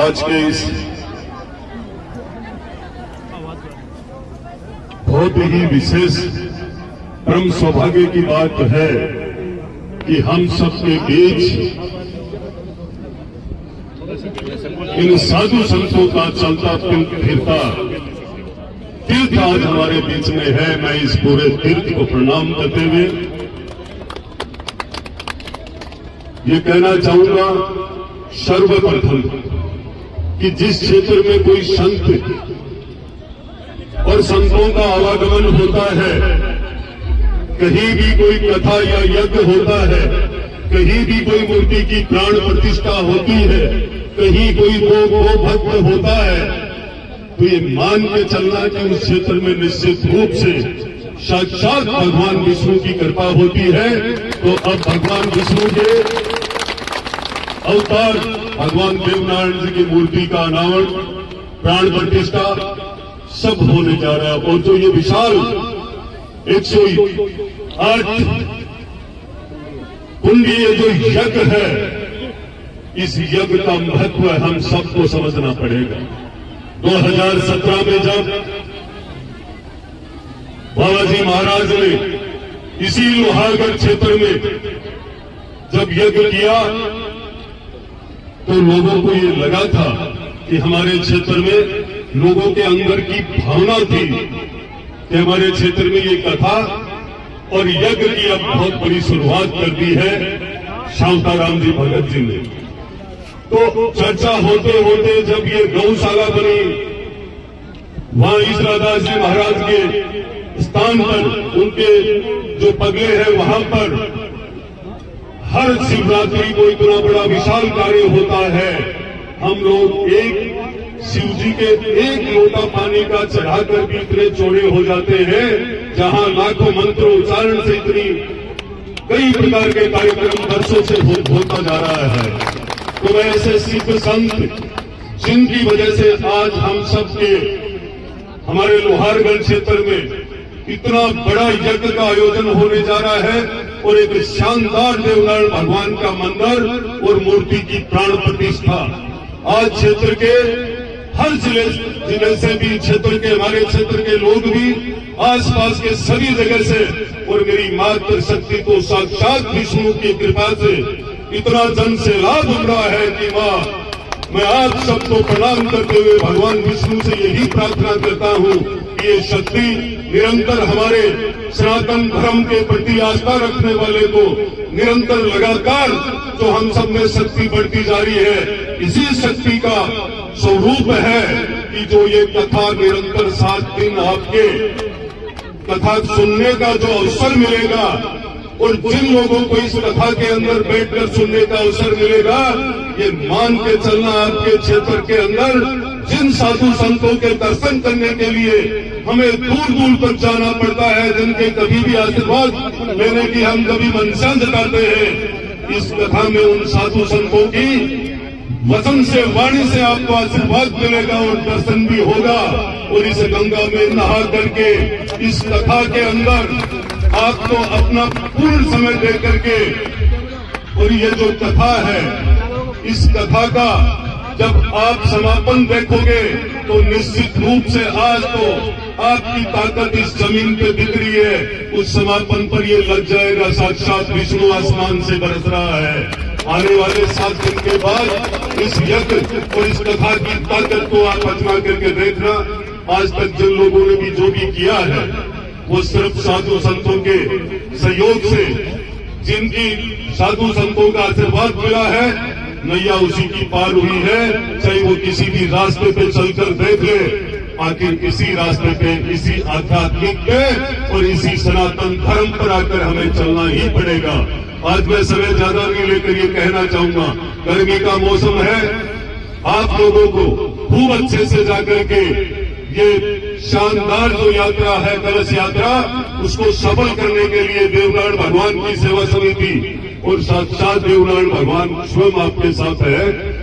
आज के इस बहुत ही विशेष परम सौभाग्य की बात है कि हम सबके बीच इन साधु संतों का चलता फिरता तीर्थ आज हमारे बीच में है। मैं इस पूरे तीर्थ को प्रणाम करते हुए ये कहना चाहूंगा सर्वप्रथम कि जिस क्षेत्र में कोई संत और संतों का आवागमन होता है, कहीं भी कोई कथा या यज्ञ होता है, कहीं भी कोई मूर्ति की प्राण प्रतिष्ठा होती है, कहीं कोई गो भक्त होता है, तो ये मान के चलना कि उस क्षेत्र में निश्चित रूप से साक्षात भगवान विष्णु की कृपा होती है। तो अब भगवान विष्णु के अवतार भगवान देवनारायण जी की मूर्ति का अनावरण, प्राण प्रतिष्ठा सब होने जा रहा है। और जो ये विशाल 108 कुंडीय जो यज्ञ है, इस यज्ञ का महत्व हम सबको समझना पड़ेगा। 2017 में जब बालाजी महाराज ने इसी लोहारगढ़ क्षेत्र में जब यज्ञ किया तो लोगों को ये लगा था कि हमारे क्षेत्र में लोगों के अंदर की भावना थी कि हमारे क्षेत्र में ये कथा और यज्ञ की अब बहुत बड़ी शुरुआत कर दी है शांताराम जी भगत जी ने। तो चर्चा होते होते जब ये गौशाला बनी, वहां ईश्वरदास जी महाराज के स्थान पर उनके जो पगले हैं वहां पर हर शिवरात्रि को इतना बड़ा विशाल कार्य होता है। हम लोग एक शिव जी के एक लोटा पानी का चढ़ाकर भी इतने चौड़े हो जाते हैं, जहां लाखों मंत्र उच्चारण से इतनी कई प्रकार के कार्यक्रम वर्षों से होता जा रहा है। तो ऐसे सिद्ध संत जिनकी वजह से आज हम सबके हमारे लोहारगढ़ क्षेत्र में इतना बड़ा यज्ञ का आयोजन होने जा रहा है और एक शानदार देवनारायण भगवान का मंदिर और मूर्ति की प्राण प्रतिष्ठा आज क्षेत्र के हर जिले से भी, क्षेत्र के हमारे क्षेत्र के लोग भी, आसपास के सभी जगह से और मेरी मातृ शक्ति को साक्षात विष्णु की कृपा से इतना जन से लाभ उठ रहा है कि मां, मैं आप सबको प्रणाम करते हुए भगवान विष्णु से यही प्रार्थना करता हूं कि ये शक्ति निरंतर हमारे सनातन धर्म के प्रति आस्था रखने वाले को निरंतर लगातार जो हम सब में शक्ति बढ़ती जा रही है, इसी शक्ति का स्वरूप है कि जो ये कथा निरंतर 7 दिन आपके कथा सुनने का जो अवसर मिलेगा और जिन लोगों को इस कथा के अंदर बैठकर सुनने का अवसर मिलेगा, ये मान के चलना आपके क्षेत्र के अंदर जिन साधु संतों के दर्शन करने के लिए हमें दूर दूर तक जाना पड़ता है, जिनके कभी भी आशीर्वाद लेने की हम कभी मंशा जताते हैं, इस कथा में उन साधु संतों की वचन से, वाणी से आपको आशीर्वाद मिलेगा और दर्शन भी होगा। और इस गंगा में नहा करके इस कथा के अंदर आपको अपना पूर्ण समय दे करके, और ये जो कथा है, इस कथा का जब आप समापन देखोगे तो निश्चित रूप से आज तो आपकी ताकत इस जमीन पे दिख रही है, उस समापन पर ये लग जाएगा साक्षात विष्णु आसमान से बरस रहा है। आने वाले 7 दिन के बाद इस यज्ञ और इस कथा की ताकत को आप आजमा करके देखना। आज तक जिन लोगों ने भी जो भी किया है वो सिर्फ साधु संतों के सहयोग से, जिनकी साधु संतों का आशीर्वाद मिला है, नैया उसी की पार हुई है। चाहे वो किसी भी रास्ते पे चलकर देख ले, आखिर इसी रास्ते पे, इसी आध्यात्मिक पे और इसी सनातन धर्म पर आकर हमें चलना ही पड़ेगा। आज मैं समय ज्यादा नहीं लेकर ये कहना चाहूंगा, गर्मी का मौसम है, आप लोगों को खूब अच्छे से जाकर के ये शानदार जो यात्रा है, कलश यात्रा, उसको सफल करने के लिए देवनारायण भगवान की सेवा समिति और साक्षात देवनारायण भगवान स्वयं आपके साथ है।